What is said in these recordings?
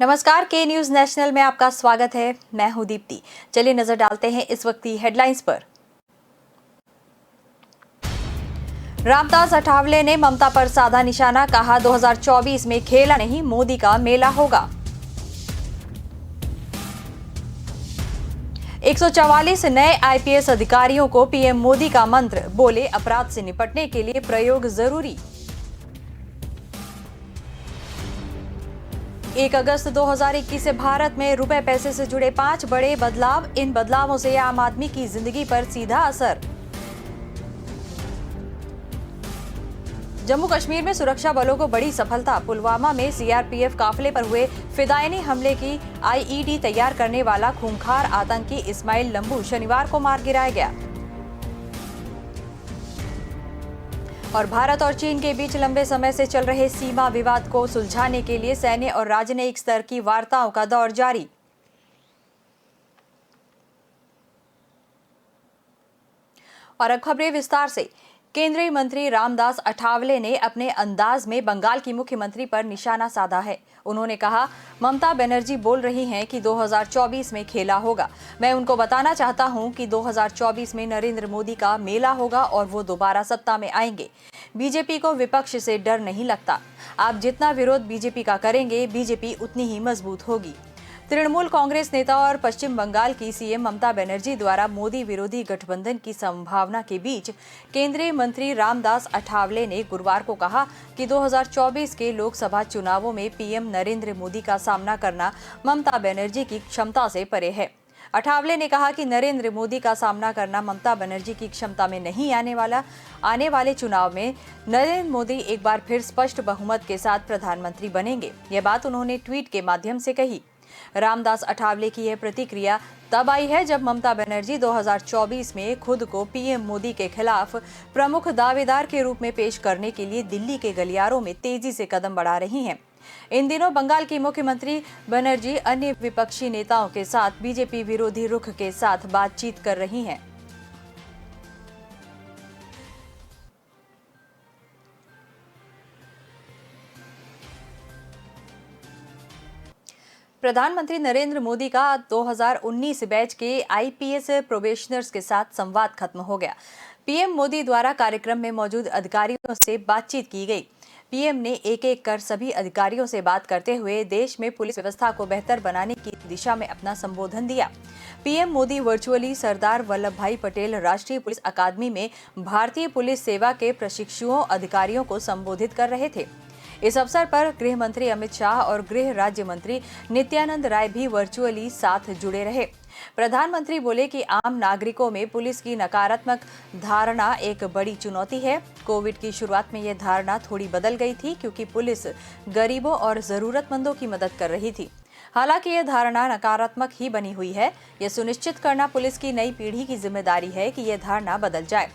नमस्कार, के news national में आपका स्वागत है। मैं हूं दीप्ति। चलिए नजर डालते हैं इस वक्त की हेडलाइंस पर। रामदास अठावले ने ममता पर साधा निशाना, कहा 2024 में खेला नहीं, मोदी का मेला होगा। 144 नए आईपीएस अधिकारियों को पीएम मोदी का मंत्र, बोले अपराध से निपटने के लिए प्रयोग जरूरी। 1 अगस्त 2021 से भारत में रुपए पैसे से जुड़े 5 बड़े बदलाव। इन बदलावों से आम आदमी की जिंदगी पर सीधा असर। जम्मू कश्मीर में सुरक्षा बलों को बड़ी सफलता। पुलवामा में सीआरपीएफ काफिले पर हुए फिदायनी हमले की आईईडी तैयार करने वाला खूंखार आतंकी इस्माइल लंबू शनिवार को मार गिराया गया। और भारत और चीन के बीच लंबे समय से चल रहे सीमा विवाद को सुलझाने के लिए सैन्य और राजनयिक स्तर की वार्ताओं का दौर जारी। और अब खबरें विस्तार से। केंद्रीय मंत्री रामदास अठावले ने अपने अंदाज में बंगाल की मुख्यमंत्री पर निशाना साधा है। उन्होंने कहा, ममता बनर्जी बोल रही हैं कि 2024 में खेला होगा। मैं उनको बताना चाहता हूं कि 2024 में नरेंद्र मोदी का मेला होगा और वो दोबारा सत्ता में आएंगे। बीजेपी को विपक्ष से डर नहीं लगता। आप जितना विरोध बीजेपी का करेंगे, बीजेपी उतनी ही मजबूत होगी। तृणमूल कांग्रेस नेता और पश्चिम बंगाल की सीएम ममता बनर्जी द्वारा मोदी विरोधी गठबंधन की संभावना के बीच केंद्रीय मंत्री रामदास अठावले ने गुरुवार को कहा कि 2024 के लोकसभा चुनावों में पीएम नरेंद्र मोदी का सामना करना ममता बनर्जी की क्षमता से परे है। अठावले ने कहा कि नरेंद्र मोदी का सामना करना ममता बनर्जी की क्षमता में नहीं आने वाले चुनाव में नरेंद्र मोदी एक बार फिर स्पष्ट बहुमत के साथ प्रधानमंत्री बनेंगे। यह बात उन्होंने ट्वीट के माध्यम से कही। रामदास अठावले की यह प्रतिक्रिया तब आई है जब ममता बनर्जी 2024 में खुद को पीएम मोदी के खिलाफ प्रमुख दावेदार के रूप में पेश करने के लिए दिल्ली के गलियारों में तेजी से कदम बढ़ा रही हैं। इन दिनों बंगाल की मुख्यमंत्री बनर्जी अन्य विपक्षी नेताओं के साथ बीजेपी विरोधी रुख के साथ बातचीत कर रही हैं। प्रधानमंत्री नरेंद्र मोदी का 2019 बैच के आईपीएस प्रोबेशनर्स के साथ संवाद खत्म हो गया। पीएम मोदी द्वारा कार्यक्रम में मौजूद अधिकारियों से बातचीत की गई। पीएम ने एक एक कर सभी अधिकारियों से बात करते हुए देश में पुलिस व्यवस्था को बेहतर बनाने की दिशा में अपना संबोधन दिया। पीएम मोदी वर्चुअली सरदार वल्लभ भाई पटेल राष्ट्रीय पुलिस अकादमी में भारतीय पुलिस सेवा के प्रशिक्षुओं अधिकारियों को संबोधित कर रहे थे। इस अवसर पर गृह मंत्री अमित शाह और गृह राज्य मंत्री नित्यानंद राय भी वर्चुअली साथ जुड़े रहे। प्रधानमंत्री बोले कि आम नागरिकों में पुलिस की नकारात्मक धारणा एक बड़ी चुनौती है। कोविड की शुरुआत में यह धारणा थोड़ी बदल गई थी क्योंकि पुलिस गरीबों और जरूरतमंदों की मदद कर रही थी। हालांकि यह धारणा नकारात्मक ही बनी हुई है। यह सुनिश्चित करना पुलिस की नई पीढ़ी की जिम्मेदारी है कि यह धारणा बदल जाए।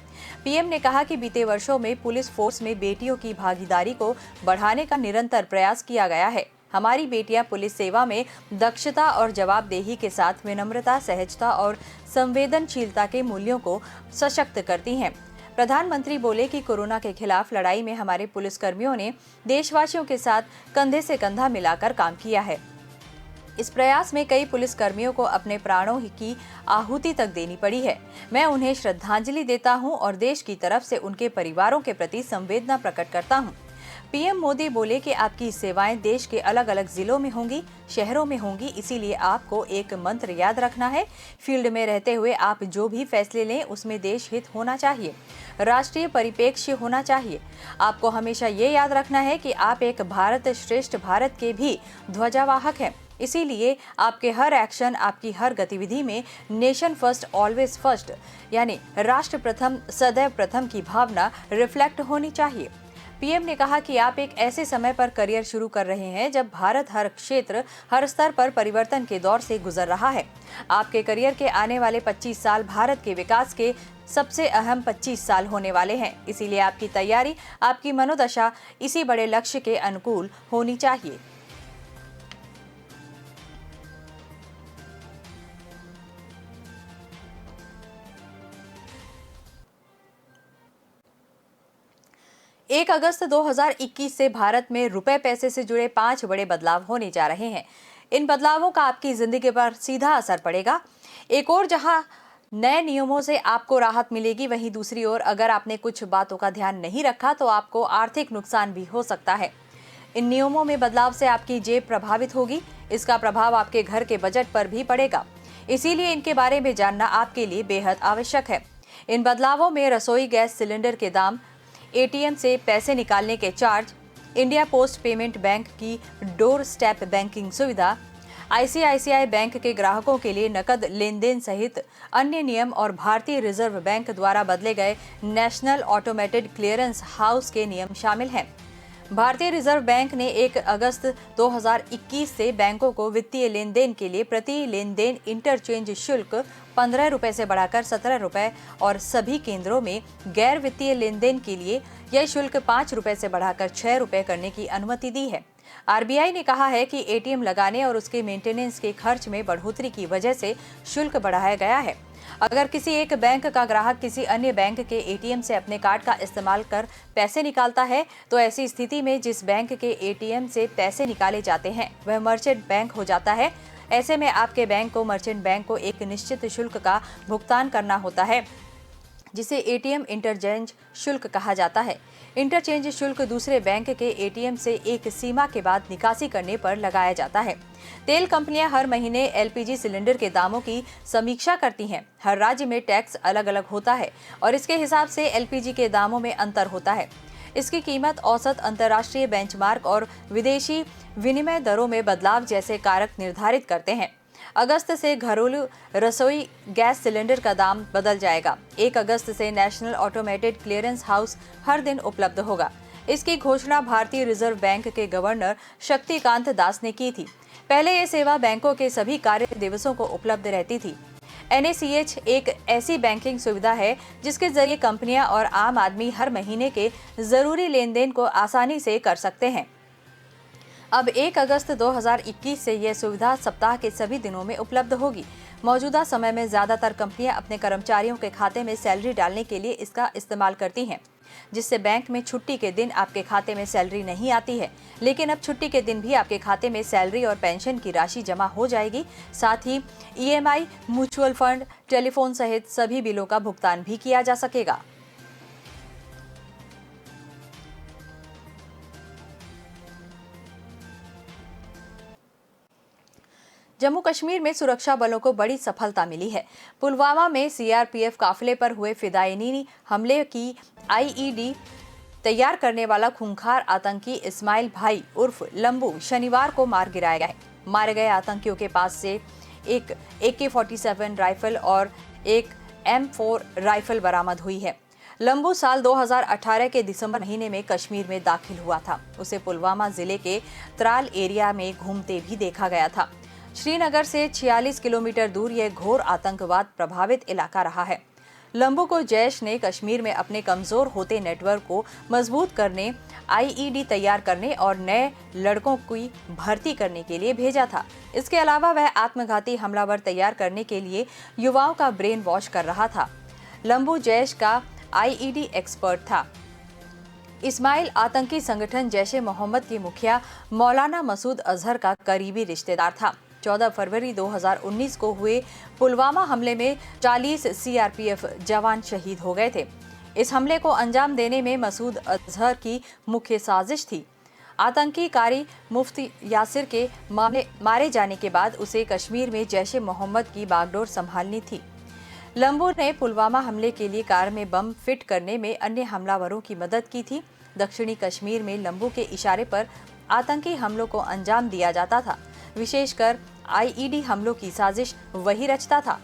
पीएम ने कहा कि बीते वर्षों में पुलिस फोर्स में बेटियों की भागीदारी को बढ़ाने का निरंतर प्रयास किया गया है। हमारी बेटियां पुलिस सेवा में दक्षता और जवाबदेही के साथ विनम्रता, सहजता और संवेदनशीलता के मूल्यों को सशक्त करती हैं। प्रधानमंत्री बोले कि कोरोना के खिलाफ लड़ाई में हमारे पुलिसकर्मियों ने देशवासियों के साथ कंधे से कंधा मिलाकर काम किया है। इस प्रयास में कई पुलिसकर्मियों को अपने प्राणों की आहुति तक देनी पड़ी है। मैं उन्हें श्रद्धांजलि देता हूं और देश की तरफ से उनके परिवारों के प्रति संवेदना प्रकट करता हूं। पीएम मोदी बोले कि आपकी सेवाएं देश के अलग अलग जिलों में होंगी, शहरों में होंगी, इसीलिए आपको एक मंत्र याद रखना है। फील्ड में रहते हुए आप जो भी फैसले लें उसमें देश हित होना चाहिए, राष्ट्रीय परिप्रेक्ष्य होना चाहिए। आपको हमेशा ये याद रखना है कि आप एक भारत श्रेष्ठ भारत के भी ध्वजावाहक हैं। इसीलिए आपके हर एक्शन, आपकी हर गतिविधि में नेशन फर्स्ट ऑलवेज फर्स्ट यानी राष्ट्र प्रथम सदैव प्रथम की भावना रिफ्लेक्ट होनी चाहिए। पीएम ने कहा कि आप एक ऐसे समय पर करियर शुरू कर रहे हैं जब भारत हर क्षेत्र, हर स्तर पर परिवर्तन के दौर से गुजर रहा है। आपके करियर के आने वाले 25 साल भारत के विकास के सबसे अहम 25 साल होने वाले हैं। इसीलिए आपकी तैयारी, आपकी मनोदशा इसी बड़े लक्ष्य के अनुकूल होनी चाहिए। एक अगस्त 2021 से भारत में रुपए पैसे से जुड़े 5 बड़े बदलाव होने जा रहे हैं। इन बदलावों का आपकी जिंदगी पर सीधा असर पड़ेगा। एक और जहां नए नियमों से आपको राहत मिलेगी, वहीं दूसरी ओर अगर आपने कुछ बातों का ध्यान नहीं रखा तो आपको आर्थिक नुकसान भी हो सकता है। इन नियमों में बदलाव से आपकी जेब प्रभावित होगी। इसका प्रभाव आपके घर के बजट पर भी पड़ेगा, इसीलिए इनके बारे में जानना आपके लिए बेहद आवश्यक है। इन बदलावों में रसोई गैस सिलेंडर के दाम, एटीएम से पैसे निकालने के charge, India post payment bank की डोर स्टेप बैंकिंग सुविधा, आईसीआईसीआई बैंक के ग्राहकों के लिए नकद लेन देन सहित अन्य नियम और भारतीय रिजर्व बैंक द्वारा बदले गए नेशनल ऑटोमेटेड क्लियरेंस हाउस के नियम शामिल हैं। भारतीय रिजर्व बैंक ने 1 अगस्त 2021 से बैंकों को वित्तीय लेन देन के लिए प्रति लेन देन इंटरचेंज शुल्क 15 रुपए से बढ़ाकर 17 रुपए और सभी केंद्रों में गैर वित्तीय लेन देन के लिए यह शुल्क 5 रुपए से बढ़ाकर 6 रुपए करने की अनुमति दी है। आरबीआई ने कहा है कि एटीएम लगाने और उसके मेंटेनेंस के खर्च में बढ़ोतरी की वजह से शुल्क बढ़ाया गया है। अगर किसी एक बैंक का ग्राहक किसी अन्य बैंक के एटीएम से अपने कार्ड का इस्तेमाल कर पैसे निकालता है, तो ऐसी स्थिति में जिस बैंक के एटीएम से पैसे निकाले जाते हैं वह मर्चेंट बैंक हो जाता है। ऐसे में आपके बैंक को मर्चेंट बैंक को एक निश्चित शुल्क का भुगतान करना होता है, जिसे एटीएम इंटरचेंज शुल्क कहा जाता है। इंटरचेंज शुल्क दूसरे बैंक के एटीएम से एक सीमा के बाद निकासी करने पर लगाया जाता है। तेल कंपनियां हर महीने एलपीजी सिलेंडर के दामों की समीक्षा करती हैं। हर राज्य में टैक्स अलग अलग होता है और इसके हिसाब से एलपीजी के दामों में अंतर होता है। इसकी कीमत औसत अंतर्राष्ट्रीय बेंचमार्क और विदेशी विनिमय दरों में बदलाव जैसे कारक निर्धारित करते हैं। अगस्त से घरेलू रसोई गैस सिलेंडर का दाम बदल जाएगा। 1 अगस्त से नेशनल ऑटोमेटेड क्लियरेंस हाउस हर दिन उपलब्ध होगा। इसकी घोषणा भारतीय रिजर्व बैंक के गवर्नर शक्तिकांत दास ने की थी। पहले ये सेवा बैंकों के सभी कार्य दिवसों को उपलब्ध रहती थी। NACH एक ऐसी बैंकिंग सुविधा है जिसके जरिए कंपनियां और आम आदमी हर महीने के जरूरी लेन देन को आसानी से कर सकते हैं। अब 1 अगस्त 2021 से यह सुविधा सप्ताह के सभी दिनों में उपलब्ध होगी। मौजूदा समय में ज्यादातर कंपनियां अपने कर्मचारियों के खाते में सैलरी डालने के लिए इसका इस्तेमाल करती हैं, जिससे बैंक में छुट्टी के दिन आपके खाते में सैलरी नहीं आती है। लेकिन अब छुट्टी के दिन भी आपके खाते में सैलरी और पेंशन की राशि जमा हो जाएगी। साथ ही EMI, म्यूचुअल फंड, टेलीफोन सहित सभी बिलों का भुगतान भी किया जा सकेगा। जम्मू कश्मीर में सुरक्षा बलों को बड़ी सफलता मिली है। पुलवामा में सीआरपीएफ काफिले पर हुए फिदायिनी हमले की आईईडी तैयार करने वाला खूंखार आतंकी इस्माइल भाई उर्फ लंबू शनिवार को मार गिराया गया है। मारे गए आतंकियों के पास से एक AK-47 राइफल और एक M4 राइफल बरामद हुई है। लंबू साल 2018 के दिसंबर महीने में कश्मीर में दाखिल हुआ था। उसे पुलवामा जिले के त्राल एरिया में घूमते भी देखा गया था। श्रीनगर से 46 किलोमीटर दूर यह घोर आतंकवाद प्रभावित इलाका रहा है। लंबू को जैश ने कश्मीर में अपने कमजोर होते नेटवर्क को मजबूत करने, आईईडी तैयार करने और नए लड़कों की भर्ती करने के लिए भेजा था। इसके अलावा वह आत्मघाती हमलावर तैयार करने के लिए युवाओं का ब्रेन वॉश कर रहा था। लंबू जैश का आईईडी एक्सपर्ट था। इस्माइल आतंकी संगठन जैश-ए मोहम्मद के मुखिया मौलाना मसूद अजहर का करीबी रिश्तेदार था। 14 फरवरी 2019 को हुए पुलवामा हमले में 40 सीआरपीएफ जवान शहीद हो गए थे। इस हमले को अंजाम देने में मसूद अजहर की मुख्य साजिश थी। आतंकी कारी मुफ्ती यासिर के मारे जाने के बाद उसे कश्मीर में जैश-ए मोहम्मद की बागडोर संभालनी थी। लंबू ने पुलवामा हमले के लिए कार में बम फिट करने में अन्य हमलावरों की मदद की थी। दक्षिणी कश्मीर में लंबू के इशारे पर आतंकी हमलों को अंजाम दिया जाता था। विशेषकर आईईडी हमलों की साजिश वही रचता था।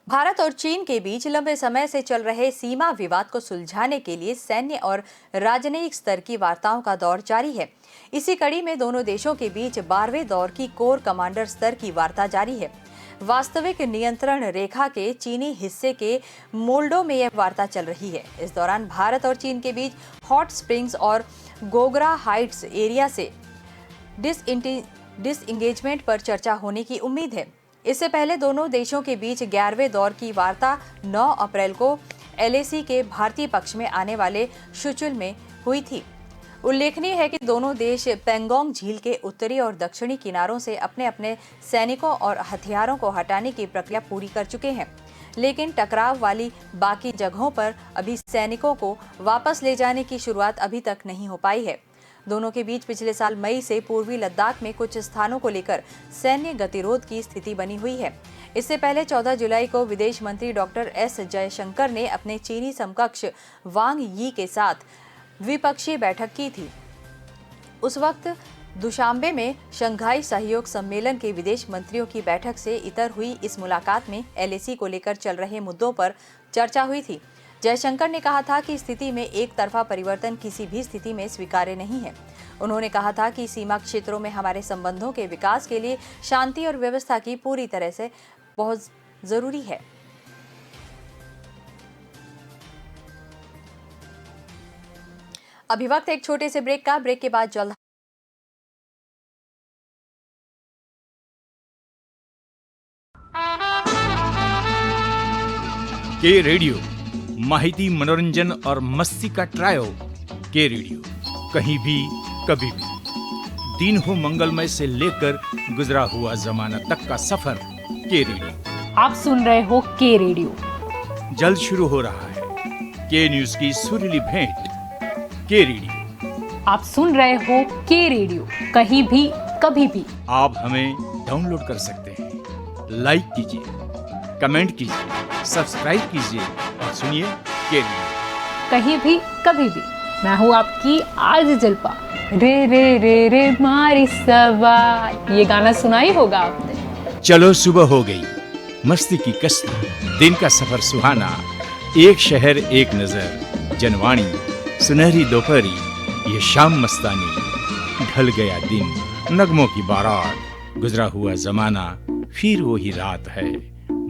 भारत और चीन के बीच लंबे समय से चल रहे सीमा विवाद को सुलझाने के लिए सैन्य और राजनयिक स्तर की वार्ताओं का दौर जारी है। इसी कड़ी में दोनों देशों के बीच 12वें दौर की कोर कमांडर स्तर की वार्ता जारी है। वास्तविक नियंत्रण रेखा के चीनी हिस्से के मोल्डो में यह वार्ता चल रही है। इस दौरान भारत और चीन के बीच हॉट स्प्रिंग्स और गोगरा हाइट्स एरिया से डिसएंगेजमेंट पर चर्चा होने की उम्मीद है। इससे पहले दोनों देशों के बीच 11वें दौर की वार्ता 9 अप्रैल को LAC के भारतीय पक्ष में आने वाले शुचुल में हुई थी। उल्लेखनीय है कि दोनों देश पेंगोंग झील के उत्तरी और दक्षिणी किनारों से अपने अपने सैनिकों और हथियारों को हटाने की प्रक्रिया पूरी कर चुके हैं, लेकिन टकराव वाली बाकी जगहों पर अभी सैनिकों को वापस ले जाने की शुरुआत अभी तक नहीं हो पाई है। दोनों के बीच पिछले साल मई से पूर्वी लद्दाख में कुछ स्थानों को लेकर सैन्य गतिरोध की स्थिति बनी हुई है। इससे पहले 14 जुलाई को विदेश मंत्री डॉक्टर एस जयशंकर ने अपने चीनी समकक्ष वांग यी के साथ द्विपक्षीय बैठक की थी। उस वक्त दुशांबे में शंघाई सहयोग सम्मेलन के विदेश मंत्रियों की बैठक से इतर हुई इस मुलाकात में LAC को लेकर चल रहे मुद्दों पर चर्चा हुई थी। जयशंकर ने कहा था कि स्थिति में एक तरफा परिवर्तन किसी भी स्थिति में स्वीकार्य नहीं है। उन्होंने कहा था कि सीमा क्षेत्रों में हमारे संबंधों के विकास के लिए शांति और व्यवस्था की पूरी तरह से बहुत जरूरी है। अभी वक्त एक छोटे से ब्रेक का। ब्रेक के बाद जल्द के रेडियो माहिती, मनोरंजन और मस्ती का ट्रायो। के रेडियो कहीं भी कभी भी, दिन हो मंगलमय से लेकर गुजरा हुआ जमाना तक का सफर। के रेडियो आप सुन रहे हो के रेडियो। जल्द शुरू हो रहा है के न्यूज की सुरीली भेंट। के रेडियो आप सुन रहे हो के रेडियो, कहीं भी कभी भी। आप हमें डाउनलोड कर सकते हैं। लाइक कीजिए, कमेंट कीजिए, सब्सक्राइब कीजिए और सुनिए के रेडियो कहीं भी कभी भी। मैं हूँ आपकी आरजे जल्पा। रे रे रे रे मारी सवार, ये गाना सुना ही होगा आपने। चलो सुबह हो गई, मस्ती की कश्ती, दिन का सफर सुहाना, एक शहर एक नजर, जनवाणी, सुनहरी दोपहरी, ये शाम मस्तानी, ढल गया दिन, नगमों की बारात, गुजरा हुआ जमाना, फिर वही रात है,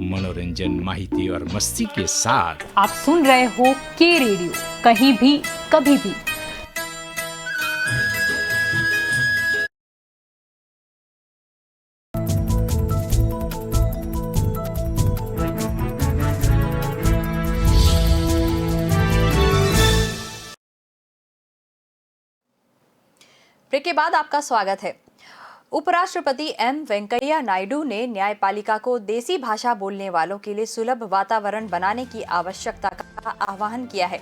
मनोरंजन, माहिती और मस्ती के साथ। आप सुन रहे हो के रेडियो, कहीं भी कभी भी। ब्रेक के बाद आपका स्वागत है। उपराष्ट्रपति एम वेंकैया नायडू ने न्यायपालिका को देसी भाषा बोलने वालों के लिए सुलभ वातावरण बनाने की आवश्यकता का आह्वान किया है।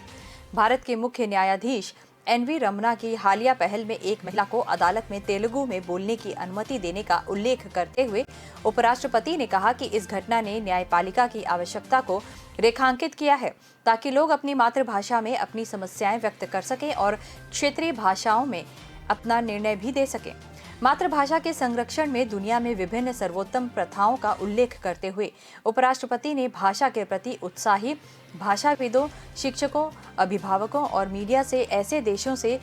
भारत के मुख्य न्यायाधीश NV रमना की हालिया पहल में एक महिला को अदालत में तेलुगु में बोलने की अनुमति देने का उल्लेख करते हुए उपराष्ट्रपति ने कहा कि इस घटना ने न्यायपालिका की आवश्यकता को रेखांकित किया है ताकि लोग अपनी मातृभाषा में अपनी समस्याएं व्यक्त कर सकें और क्षेत्रीय भाषाओं में अपना निर्णय भी दे सकें। मातृभाषा के संरक्षण में दुनिया में विभिन्न सर्वोत्तम प्रथाओं का उल्लेख करते हुए उपराष्ट्रपति ने भाषा के प्रति उत्साही भाषाविदों, शिक्षकों, अभिभावकों और मीडिया से ऐसे देशों से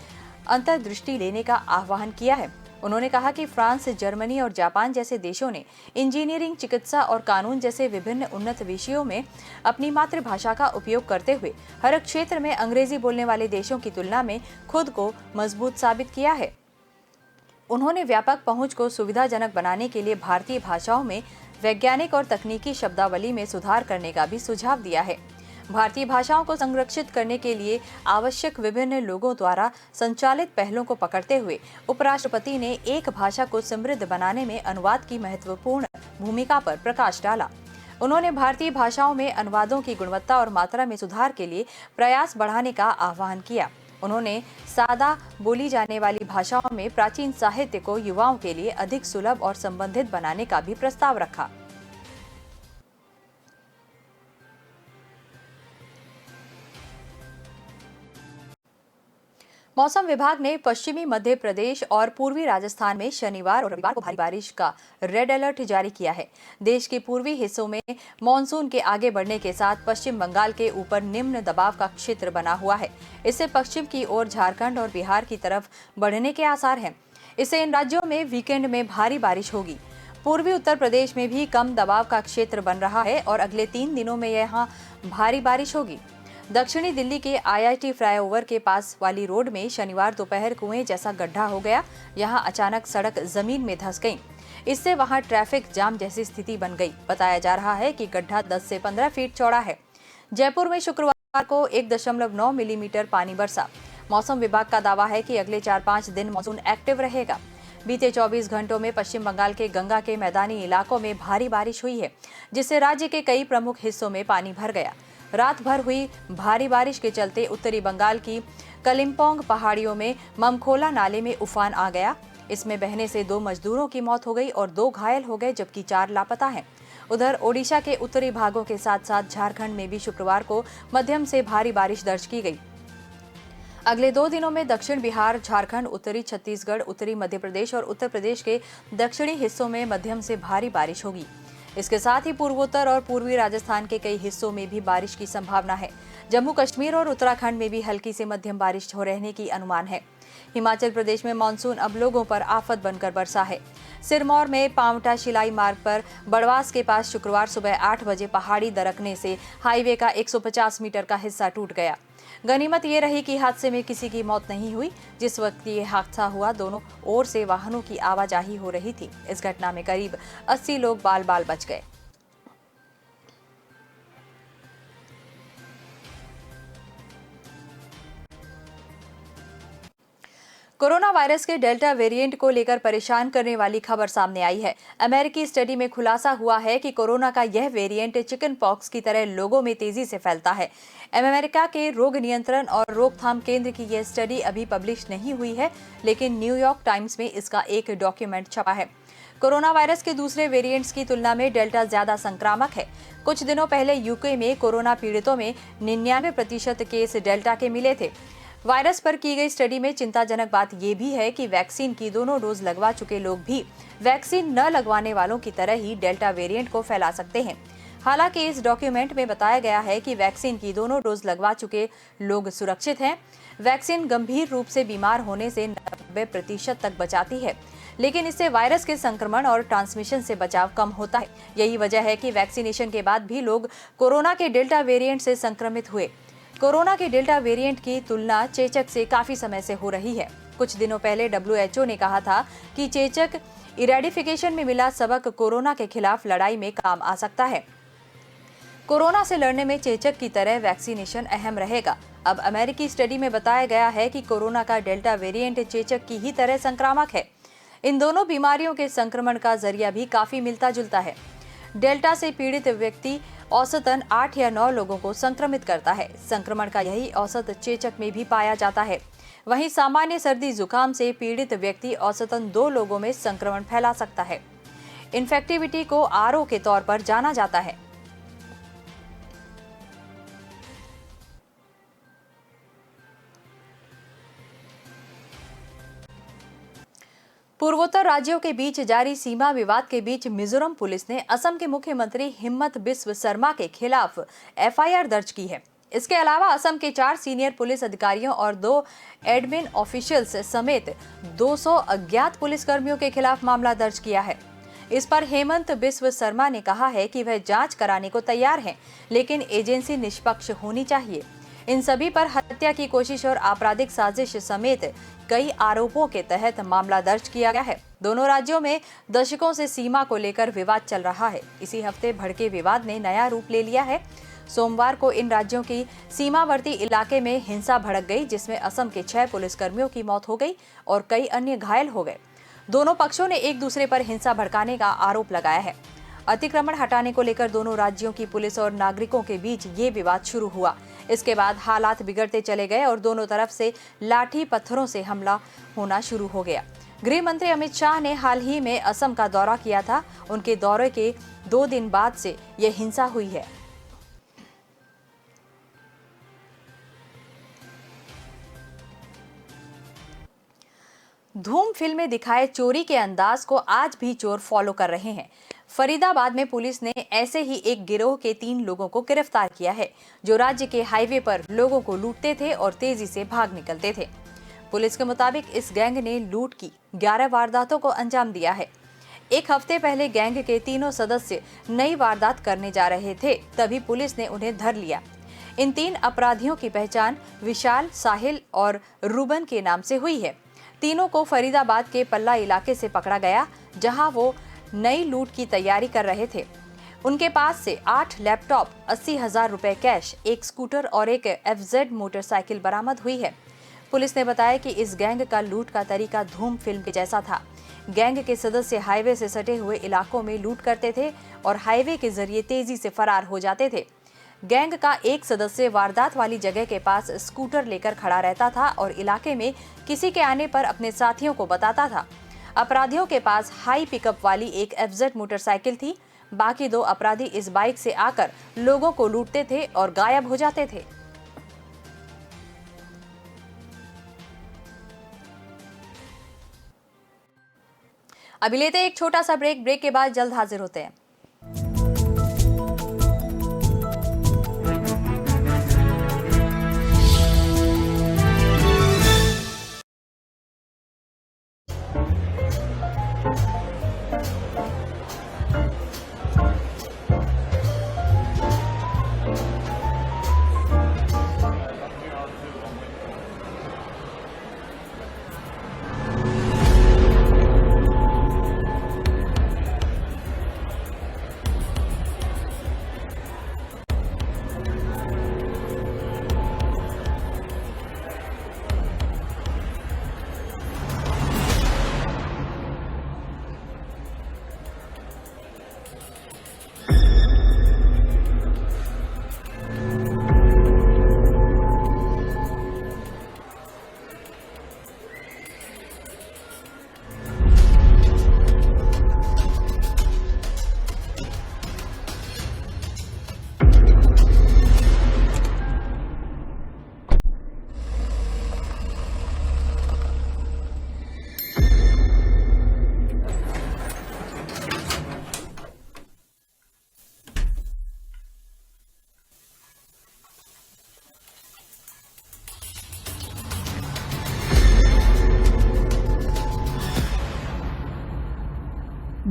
अंतर्दृष्टि लेने का आह्वान किया है। उन्होंने कहा कि फ्रांस, जर्मनी और जापान जैसे देशों ने इंजीनियरिंग, चिकित्सा और कानून जैसे विभिन्न उन्नत विषयों में अपनी मातृभाषा का उपयोग करते हुए हर क्षेत्र में अंग्रेजी बोलने वाले देशों की तुलना में खुद को मजबूत साबित किया है। उन्होंने व्यापक पहुंच को सुविधाजनक बनाने के लिए भारतीय भाषाओं में वैज्ञानिक और तकनीकी शब्दावली में सुधार करने का भी सुझाव दिया है। भारतीय भाषाओं को संरक्षित करने के लिए आवश्यक विभिन्न लोगों द्वारा संचालित पहलों को पकड़ते हुए उपराष्ट्रपति ने एक भाषा को समृद्ध बनाने में अनुवाद की महत्वपूर्ण भूमिका पर प्रकाश डाला। उन्होंने भारतीय भाषाओं में अनुवादों की गुणवत्ता और मात्रा में सुधार के लिए प्रयास बढ़ाने का आह्वान किया। उन्होंने सादा बोली जाने वाली भाषाओं में प्राचीन साहित्य को युवाओं के लिए अधिक सुलभ और संबंधित बनाने का भी प्रस्ताव रखा। मौसम विभाग ने पश्चिमी मध्य प्रदेश और पूर्वी राजस्थान में शनिवार और रविवार को भारी बारिश का रेड अलर्ट जारी किया है। देश के पूर्वी हिस्सों में मॉनसून के आगे बढ़ने के साथ पश्चिम बंगाल के ऊपर निम्न दबाव का क्षेत्र बना हुआ है। इससे पश्चिम की ओर झारखंड और बिहार की तरफ बढ़ने के आसार हैं। इससे इन राज्यों में वीकेंड में भारी बारिश होगी। पूर्वी उत्तर प्रदेश में भी कम दबाव का क्षेत्र बन रहा है और अगले 3 दिनों में यहाँ भारी बारिश होगी। दक्षिणी दिल्ली के IIT फ्लाईओवर के पास वाली रोड में शनिवार दोपहर कुएं जैसा गड्ढा हो गया। यहां अचानक सड़क जमीन में धंस गई। इससे वहां ट्रैफिक जाम जैसी स्थिति बन गई। बताया जा रहा है कि गड्ढा 10 से 15 फीट चौड़ा है। जयपुर में शुक्रवार शुक्रवार को 1.9 मिलीमीटर पानी बरसा। मौसम विभाग का दावा है कि अगले 4-5 दिन मानसून एक्टिव रहेगा। बीते 24 घंटों में पश्चिम बंगाल के गंगा के मैदानी इलाकों में भारी बारिश हुई है, जिससे राज्य के कई प्रमुख हिस्सों में पानी भर गया। रात भर हुई भारी बारिश के चलते उत्तरी बंगाल की कलिम्पोंग पहाड़ियों में ममखोला नाले में उफान आ गया। इसमें बहने से 2 मजदूरों की मौत हो गई और 2 घायल हो गए, जबकि 4 लापता हैं। उधर ओडिशा के उत्तरी भागों के साथ साथ झारखंड में भी शुक्रवार को मध्यम से भारी बारिश दर्ज की गई। अगले 2 दिनों में दक्षिण बिहार, झारखंड, उत्तरी छत्तीसगढ़, उत्तरी मध्य प्रदेश और उत्तर प्रदेश के दक्षिणी हिस्सों में मध्यम से भारी बारिश होगी। इसके साथ ही पूर्वोत्तर और पूर्वी राजस्थान के कई हिस्सों में भी बारिश की संभावना है। जम्मू कश्मीर और उत्तराखंड में भी हल्की से मध्यम बारिश हो रहने की अनुमान है। हिमाचल प्रदेश में मानसून अब लोगों पर आफत बनकर बरसा है। सिरमौर में पांवटा शिलाई मार्ग पर बड़वास के पास शुक्रवार सुबह 8 बजे पहाड़ी दरकने से हाईवे का 150 मीटर का हिस्सा टूट गया। गनीमत ये रही कि हादसे में किसी की मौत नहीं हुई। जिस वक्त ये हादसा हुआ, दोनों ओर से वाहनों की आवाजाही हो रही थी। इस घटना में करीब 80 लोग बाल बाल बच गए। कोरोना वायरस के डेल्टा वेरिएंट को लेकर परेशान करने वाली खबर सामने आई है। अमेरिकी स्टडी में खुलासा हुआ है कि कोरोना का यह वेरिएंट चिकन पॉक्स की तरह लोगों में तेजी से फैलता है। अमेरिका के रोग नियंत्रण और रोकथाम केंद्र की यह स्टडी अभी पब्लिश नहीं हुई है, लेकिन न्यूयॉर्क टाइम्स में इसका एक डॉक्यूमेंट छपा है। कोरोना वायरस के दूसरे वेरिएंट्स की तुलना में डेल्टा ज्यादा संक्रामक है। कुछ दिनों पहले यूके में कोरोना पीड़ितों में 99% केस डेल्टा के मिले थे। वायरस पर की गई स्टडी में चिंताजनक बात यह भी है कि वैक्सीन की दोनों डोज लगवा चुके लोग भी वैक्सीन न लगवाने वालों की तरह ही डेल्टा वेरिएंट को फैला सकते हैं। हालांकि इस डॉक्यूमेंट में बताया गया है कि वैक्सीन की दोनों डोज लगवा चुके लोग सुरक्षित हैं। वैक्सीन गंभीर रूप से बीमार होने से 90% तक बचाती है, लेकिन इससे वायरस के संक्रमण और ट्रांसमिशन से बचाव कम होता है। यही वजह है कि वैक्सीनेशन के बाद भी लोग कोरोना के डेल्टा वेरिएंट से संक्रमित हुए। कोरोना के डेल्टा वेरिएंट की तुलना चेचक से काफी समय से हो रही है। कुछ दिनों पहले WHO ने कहा था कि चेचक इरेडिफिकेशन में मिला सबक कोरोना के खिलाफ लड़ाई में काम आ सकता है। कोरोना से लड़ने में चेचक की तरह वैक्सीनेशन अहम रहेगा। अब अमेरिकी स्टडी में बताया गया है कि कोरोना का डेल्टा वेरिएंट चेचक की ही तरह संक्रामक है। इन दोनों बीमारियों के संक्रमण का जरिया भी काफी मिलता जुलता है। डेल्टा से पीड़ित व्यक्ति औसतन 8 या 9 लोगों को संक्रमित करता है। संक्रमण का यही औसत चेचक में भी पाया जाता है। वहीं सामान्य सर्दी जुकाम से पीड़ित व्यक्ति औसतन 2 लोगों में संक्रमण फैला सकता है। इन्फेक्टिविटी को RO के तौर पर जाना जाता है। पूर्वोत्तर राज्यों के बीच जारी सीमा विवाद के बीच मिजोरम पुलिस ने असम के मुख्यमंत्री हिम्मत बिस्व शर्मा के खिलाफ FIR दर्ज की है। इसके अलावा असम के 4 सीनियर पुलिस अधिकारियों और 2 एडमिन ऑफिशियल्स समेत 200 अज्ञात पुलिसकर्मियों के खिलाफ मामला दर्ज किया है। इस पर हेमंत बिस्व शर्मा ने कहा है कि वह जांच कराने को तैयार हैं, लेकिन एजेंसी निष्पक्ष होनी चाहिए। इन सभी पर हत्या की कोशिश और आपराधिक साजिश समेत कई आरोपों के तहत मामला दर्ज किया गया है। दोनों राज्यों में दशकों से सीमा को लेकर विवाद चल रहा है। इसी हफ्ते भड़के विवाद ने नया रूप ले लिया है। सोमवार को इन राज्यों की सीमावर्ती इलाके में हिंसा भड़क गई, जिसमें असम के 6 पुलिसकर्मियों की मौत हो गई और कई अन्य घायल हो गए। दोनों पक्षों ने एक दूसरे पर हिंसा भड़काने का आरोप लगाया है। अतिक्रमण हटाने को लेकर दोनों राज्यों की पुलिस और नागरिकों के बीच ये विवाद शुरू हुआ। इसके बाद हालात बिगड़ते चले गए और दोनों तरफ से लाठी पत्थरों से हमला होना शुरू हो गया। गृह मंत्री अमित शाह ने हाल ही में असम का दौरा किया था। उनके दौरे के 2 दिन बाद से यह हिंसा हुई है। धूम फिल्म में दिखाए चोरी के अंदाज को आज भी चोर फॉलो कर रहे हैं। फरीदाबाद में पुलिस ने ऐसे ही एक गिरोह के 3 लोगों को गिरफ्तार किया है, जो राज्य के हाईवे पर लोगों को लूटते थे और तेजी से भाग निकलते थे। पुलिस के मुताबिक इस गैंग ने लूट की 11 वारदातों को अंजाम दिया है। एक हफ्ते पहले गैंग के तीनों सदस्य नई वारदात करने जा रहे थे, तभी पुलिस ने उन्हें धर लिया। इन 3 अपराधियों की पहचान विशाल, साहिल और रूबन के नाम से हुई है। तीनों को फरीदाबाद के पल्ला इलाके से पकड़ा गया, जहां वो नई लूट की तैयारी कर रहे थे। उनके पास से 8 लैपटॉप, 80,000 रुपए कैश, एक स्कूटर और एक FZ मोटरसाइकिल बरामद हुई है। पुलिस ने बताया कि इस गैंग का लूट का तरीका धूम फिल्म के जैसा था। गैंग के सदस्य हाईवे से सटे हुए इलाकों में लूट करते थे और हाईवे के जरिए तेजी से फरार हो जाते थे। गैंग का एक सदस्य वारदात वाली जगह के पास स्कूटर लेकर खड़ा रहता था और इलाके में किसी के आने पर अपने साथियों को बताता था। अपराधियों के पास हाई पिकअप वाली एक FZ मोटरसाइकिल थी। बाकी 2 अपराधी इस बाइक से आकर लोगों को लूटते थे और गायब हो जाते थे। अभी लेते हैं एक छोटा सा ब्रेक के बाद जल्द हाजिर होते हैं।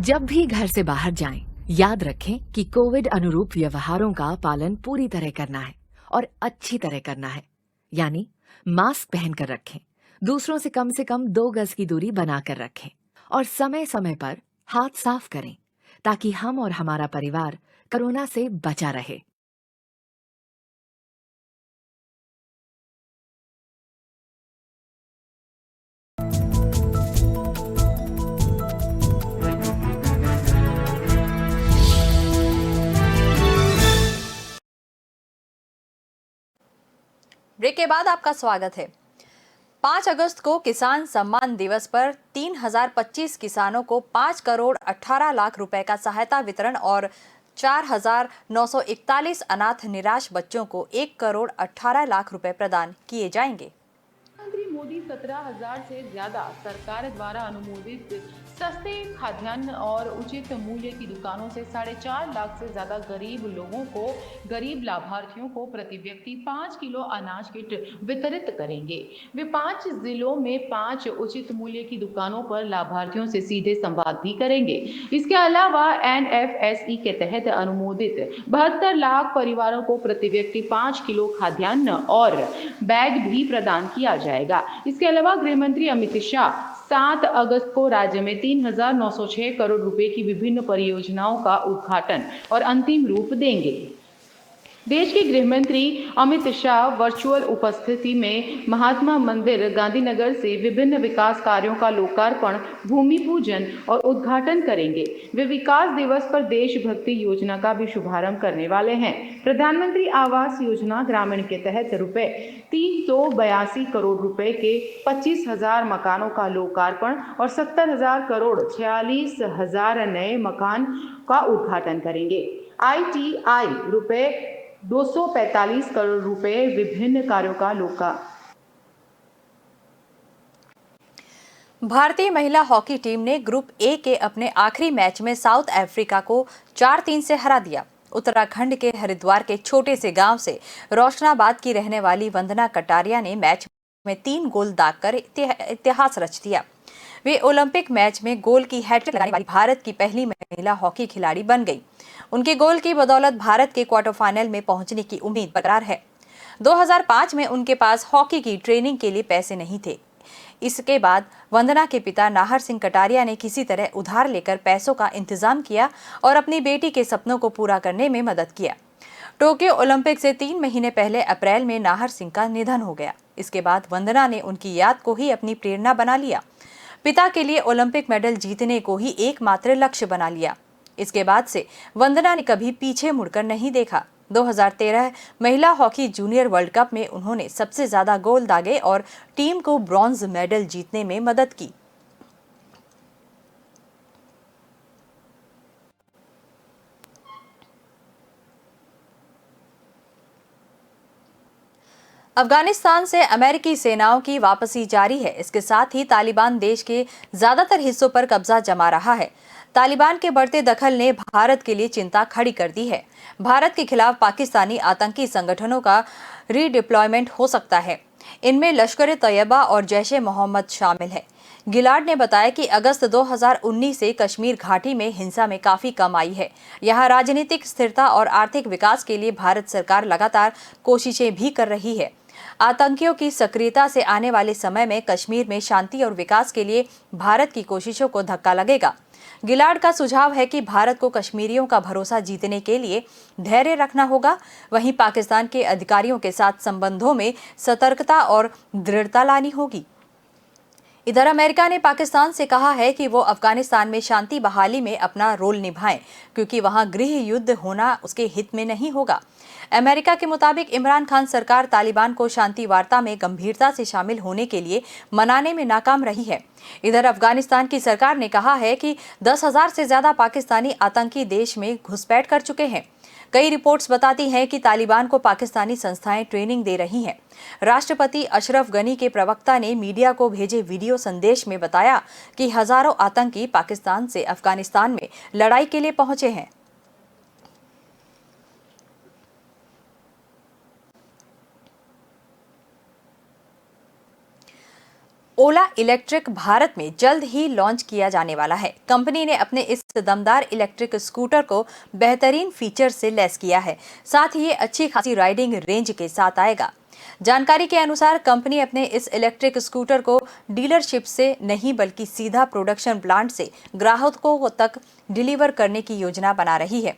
जब भी घर से बाहर जाएं, याद रखें कि कोविड अनुरूप व्यवहारों का पालन पूरी तरह करना है और अच्छी तरह करना है। यानी मास्क पहनकर रखें, दूसरों से कम 2 गज की दूरी बनाकर रखें और समय समय पर हाथ साफ करें ताकि हम और हमारा परिवार कोरोना से बचा रहे। ब्रेक के बाद आपका स्वागत है। 5 अगस्त को किसान सम्मान दिवस पर 3025 किसानों को 5 करोड़ 18 लाख रुपए का सहायता वितरण और 4941 अनाथ निराश बच्चों को 1 करोड़ 18 लाख रुपए प्रदान किए जाएंगे। प्रधानमंत्री मोदी 17,000 से ज्यादा सरकार द्वारा अनुमोदित सस्ते खाद्यान्न और उचित मूल्य की दुकानों से 4.5 लाख से ज्यादा गरीब लाभार्थियों को प्रति व्यक्ति 5 किलो अनाज किट वितरित करेंगे। वे 5 जिलों में 5 उचित मूल्य की दुकानों पर लाभार्थियों से सीधे संवाद भी करेंगे। इसके अलावा NFSE के तहत अनुमोदित 72 लाख परिवारों को प्रति व्यक्ति 5 किलो खाद्यान्न और बैग भी प्रदान किया जाएगा। इसके अलावा गृह मंत्री अमित शाह 7 अगस्त को राज्य में 3,906 करोड़ रुपए की विभिन्न परियोजनाओं का उद्घाटन और अंतिम रूप देंगे। देश के गृह मंत्री अमित शाह वर्चुअल उपस्थिति में महात्मा मंदिर गांधीनगर से विभिन्न विकास कार्यों का लोकार्पण, भूमि पूजन और उद्घाटन करेंगे। वे विकास दिवस पर देशभक्ति योजना का भी शुभारंभ करने वाले हैं। प्रधानमंत्री आवास योजना ग्रामीण के तहत रुपए 382 करोड़ रुपए के 25,000 मकानों का लोकार्पण और 70,000 करोड़ 46,000 नए मकान का उद्घाटन करेंगे। ITI रुपए 245 करोड़ रुपए विभिन्न कार्यों का भारतीय महिला हॉकी टीम ने ग्रुप ए के अपने आखिरी मैच में साउथ अफ्रीका को 4-3 से हरा दिया। उत्तराखंड के हरिद्वार के छोटे से गांव से रोशनाबाद की रहने वाली वंदना कटारिया ने मैच में 3 गोल दागकर इतिहास रच दिया। वे ओलंपिक मैच में गोल की हैट्रिक लगाने वाली भारत की पहली महिला हॉकी खिलाड़ी बन गई। उनके गोल की बदौलत भारत के क्वार्टर फाइनल में पहुंचने की उम्मीद बरकरार है। 2005 में उनके पास हॉकी की ट्रेनिंग के लिए पैसे नहीं थे। इसके बाद वंदना के पिता नाहर सिंह कटारिया ने किसी तरह उधार लेकर पैसों का इंतजाम किया और अपनी बेटी के सपनों को पूरा करने में मदद किया। टोक्यो ओलंपिक से 3 महीने पहले अप्रैल में नाहर सिंह का निधन हो गया। इसके बाद वंदना ने उनकी याद को ही अपनी प्रेरणा बना लिया। पिता के लिए ओलंपिक मेडल जीतने को ही एकमात्र लक्ष्य बना लिया। इसके बाद से वंदना ने कभी पीछे मुड़कर नहीं देखा। 2013 महिला हॉकी जूनियर वर्ल्ड कप में उन्होंने सबसे ज्यादा गोल दागे और टीम को ब्रॉन्ज मेडल जीतने में मदद की। अफगानिस्तान से अमेरिकी सेनाओं की वापसी जारी है। इसके साथ ही तालिबान देश के ज्यादातर हिस्सों पर कब्जा जमा रहा है। तालिबान के बढ़ते दखल ने भारत के लिए चिंता खड़ी कर दी है। भारत के खिलाफ पाकिस्तानी आतंकी संगठनों का रीडिप्लॉयमेंट हो सकता है। इनमें लश्कर तैयबा और जैश ए मोहम्मद शामिल है। गिलार्ड ने बताया कि अगस्त 2019 से कश्मीर घाटी में हिंसा में काफी कम आई है। यहाँ राजनीतिक स्थिरता और आर्थिक विकास के लिए भारत सरकार लगातार कोशिशें भी कर रही है। आतंकियों की सक्रियता से आने वाले समय में कश्मीर में शांति और विकास के लिए भारत की कोशिशों को धक्का लगेगा। गिलार्ड का सुझाव है कि भारत को कश्मीरियों का भरोसा जीतने के लिए धैर्य रखना होगा। वहीं पाकिस्तान के अधिकारियों के साथ संबंधों में सतर्कता और दृढ़ता लानी होगी। इधर अमेरिका ने पाकिस्तान से कहा है कि वो अफगानिस्तान में शांति बहाली में अपना रोल निभाएं, क्योंकि वहां गृह युद्ध होना उसके हित में नहीं होगा। अमेरिका के मुताबिक इमरान खान सरकार तालिबान को शांति वार्ता में गंभीरता से शामिल होने के लिए मनाने में नाकाम रही है। इधर अफगानिस्तान की सरकार ने कहा है कि 10,000 से ज्यादा पाकिस्तानी आतंकी देश में घुसपैठ कर चुके हैं। कई रिपोर्ट्स बताती हैं कि तालिबान को पाकिस्तानी संस्थाएं ट्रेनिंग दे रही हैं। राष्ट्रपति अशरफ गनी के प्रवक्ता ने मीडिया को भेजे वीडियो संदेश में बताया कि हजारों आतंकी पाकिस्तान से अफगानिस्तान में लड़ाई के लिए पहुंचे हैं। ओला इलेक्ट्रिक भारत में जल्द ही लॉन्च किया जाने वाला है। कंपनी ने अपने इस दमदार इलेक्ट्रिक स्कूटर को बेहतरीन फीचर से लैस किया है। साथ ही ये अच्छी खासी राइडिंग रेंज के साथ आएगा। जानकारी के अनुसार कंपनी अपने इस इलेक्ट्रिक स्कूटर को डीलरशिप से नहीं बल्कि सीधा प्रोडक्शन प्लांट से ग्राहकों तक डिलीवर करने की योजना बना रही है।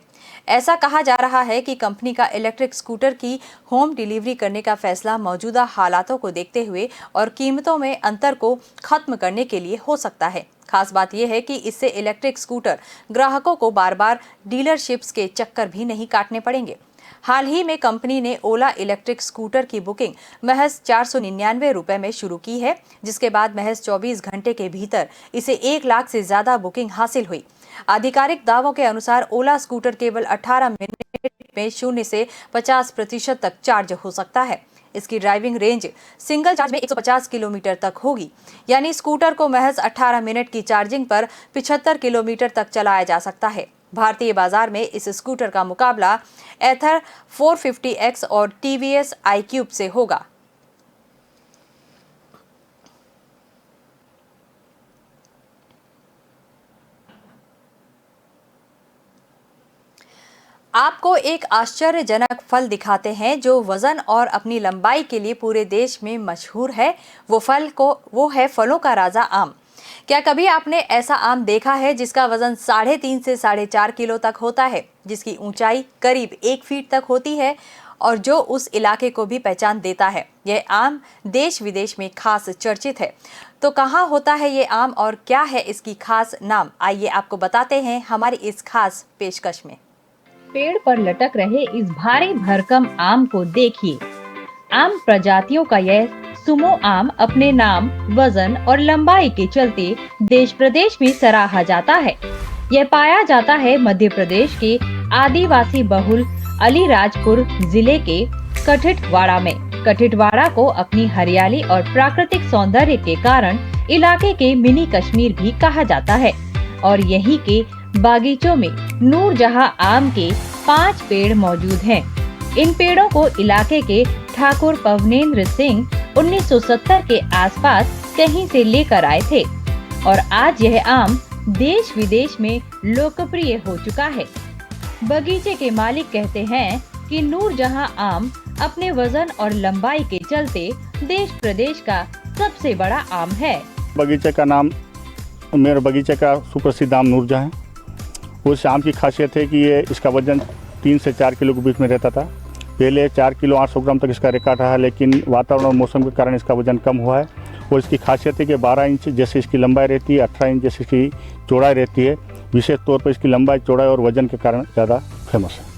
ऐसा कहा जा रहा है कि कंपनी का इलेक्ट्रिक स्कूटर की होम डिलीवरी करने का फैसला मौजूदा हालातों को देखते हुए और कीमतों में अंतर को खत्म करने के लिए हो सकता है। खास बात यह है कि इससे इलेक्ट्रिक स्कूटर ग्राहकों को बार बार डीलरशिप्स के चक्कर भी नहीं काटने पड़ेंगे। हाल ही में कंपनी ने ओला इलेक्ट्रिक स्कूटर की बुकिंग महज 499 रुपए में शुरू की है, जिसके बाद महज 24 घंटे के भीतर इसे 1 लाख से ज्यादा बुकिंग हासिल हुई। आधिकारिक दावों के अनुसार ओला स्कूटर केवल 18 मिनट में 0 से 50% तक चार्ज हो सकता है। इसकी ड्राइविंग रेंज सिंगल चार्ज में 150 किलोमीटर तक होगी, यानी स्कूटर को महज 18 मिनट की चार्जिंग पर 75 किलोमीटर तक चलाया जा सकता है। भारतीय बाजार में इस स्कूटर का मुकाबला एथर 450X और टीवीएस iQube से होगा। आपको एक आश्चर्यजनक फल दिखाते हैं जो वजन और अपनी लंबाई के लिए पूरे देश में मशहूर है। वो है फलों का राजा आम। क्या कभी आपने ऐसा आम देखा है जिसका वजन 3.5 से 4.5 किलो तक होता है, जिसकी ऊंचाई करीब 1 फीट तक होती है और जो उस इलाके को भी पहचान देता है? यह आम देश विदेश में खास चर्चित है। तो कहाँ होता है ये आम और क्या है इसकी खास नाम? आइए आपको बताते हैं हमारी इस खास पेशकश में। पेड़ पर लटक रहे इस भारी भरकम आम को देखिए। आम प्रजातियों का यह सुमो आम अपने नाम, वजन और लंबाई के चलते देश प्रदेश में सराहा जाता है। यह पाया जाता है मध्य प्रदेश के आदिवासी बहुल अलीराजपुर जिले के कठिठवाड़ा में। कठिठवाड़ा को अपनी हरियाली और प्राकृतिक सौंदर्य के कारण इलाके के मिनी कश्मीर भी कहा जाता है और यहीं के बागीचों में नूरजहां आम के 5 पेड़ मौजूद हैं। इन पेड़ों को इलाके के ठाकुर पवनेंद्र सिंह 1970 के आसपास कहीं से लेकर आए थे और आज यह आम देश विदेश में लोकप्रिय हो चुका है। बगीचे के मालिक कहते हैं कि नूरजहां आम अपने वजन और लंबाई के चलते देश प्रदेश का सबसे बड़ा आम है। बगीचे का नाम, मेरे बगीचे का सुप्रसिद्ध आम नूरजहां है। उस आम की खासियत है कि ये इसका वजन 3 से 4 किलो के बीच में रहता था। पहले 4 किलो 800 ग्राम तक इसका रिकॉर्ड रहा, लेकिन वातावरण और मौसम के कारण इसका वजन कम हुआ है। और इसकी खासियत है कि 12 इंच जैसे इसकी लंबाई रहती है, 18 इंच जैसे इसकी चौड़ाई रहती है। विशेष तौर पर इसकी लंबाई, चौड़ाई और वजन के कारण ज़्यादा फेमस है।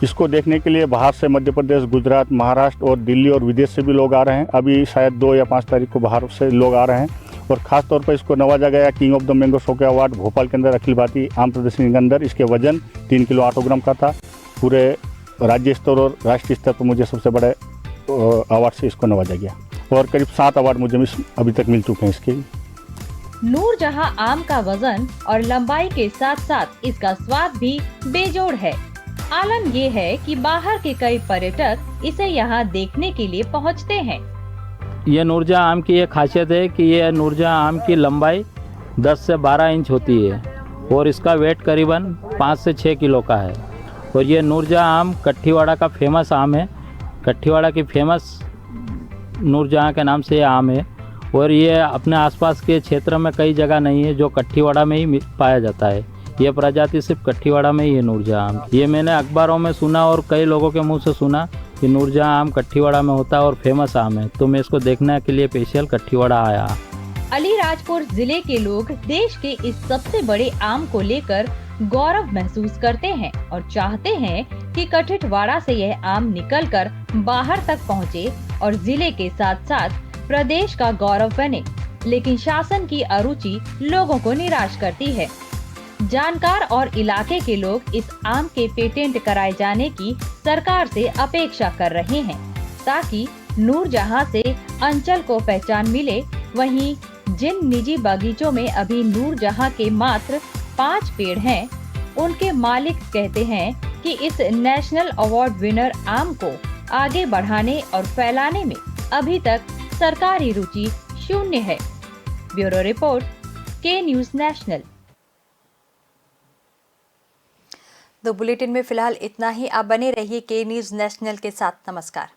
इसको देखने के लिए बाहर से मध्य प्रदेश, गुजरात, महाराष्ट्र और दिल्ली और विदेश से भी लोग आ रहे हैं। अभी शायद 2 या 5 तारीख को बाहर से लोग आ रहे हैं। और ख़ास तौर पर इसको नवाजा गया king of the mango show के अवार्ड भोपाल के अंदर अखिल भारतीय आम प्रदर्शनी के अंदर इसके वजन 3 किलो 800 ग्राम का था। पूरे राज्य स्तर और राष्ट्रीय स्तर पर मुझे सबसे बड़े अवार्ड से इसको नवाजा गया और करीब 7 अवार्ड मुझे अभी तक मिल चुके हैं इसके। नूरजहां आम का वजन और लंबाई के साथ साथ इसका स्वाद भी बेजोड़ है। आलम ये है कि बाहर के कई पर्यटक इसे यहाँ देखने के लिए पहुँचते हैं। ये नूरजहां आम की ये खासियत है कि ये नूरजहां आम की लंबाई 10 से 12 इंच होती है और इसका वेट करीबन 5 से 6 किलो का है। और ये नूरजहां आम कट्ठीवाड़ा का फेमस आम है। कट्ठीवाड़ा की फेमस नूरजहां के नाम से ये आम है और ये अपने आसपास के क्षेत्र में कई जगह नहीं है, जो कट्ठीवाड़ा में ही पाया जाता है। ये प्रजाति सिर्फ कट्ठीवाड़ा में ही है नूरजहां आम। ये मैंने अखबारों में सुना और कई लोगों के मुंह से सुना कि नूरजहां आम कट्ठीवाड़ा में होता है और फेमस आम है, तो मैं इसको देखने के लिए स्पेशल कट्ठीवाड़ा आया। अलीराजपुर जिले के लोग देश के इस सबसे बड़े आम को लेकर गौरव महसूस करते हैं और चाहते हैं कि कठिठवाड़ा से यह आम निकलकर बाहर तक पहुंचे और जिले के साथ साथ प्रदेश का गौरव बने। लेकिन शासन की अरुचि लोगों को निराश करती है। जानकार और इलाके के लोग इस आम के पेटेंट कराए जाने की सरकार से अपेक्षा कर रहे हैं ताकि नूरजहां से अंचल को पहचान मिले। वहीं जिन निजी बगीचों में अभी नूरजहां के मात्र 5 पेड़ हैं, उनके मालिक कहते हैं कि इस नेशनल अवार्ड विनर आम को आगे बढ़ाने और फैलाने में अभी तक सरकारी रुचि शून्य है। ब्यूरो रिपोर्ट, के न्यूज़ नेशनल। तो बुलेटिन में फिलहाल इतना ही। आप बने रहिए के न्यूज़ नेशनल के साथ। नमस्कार।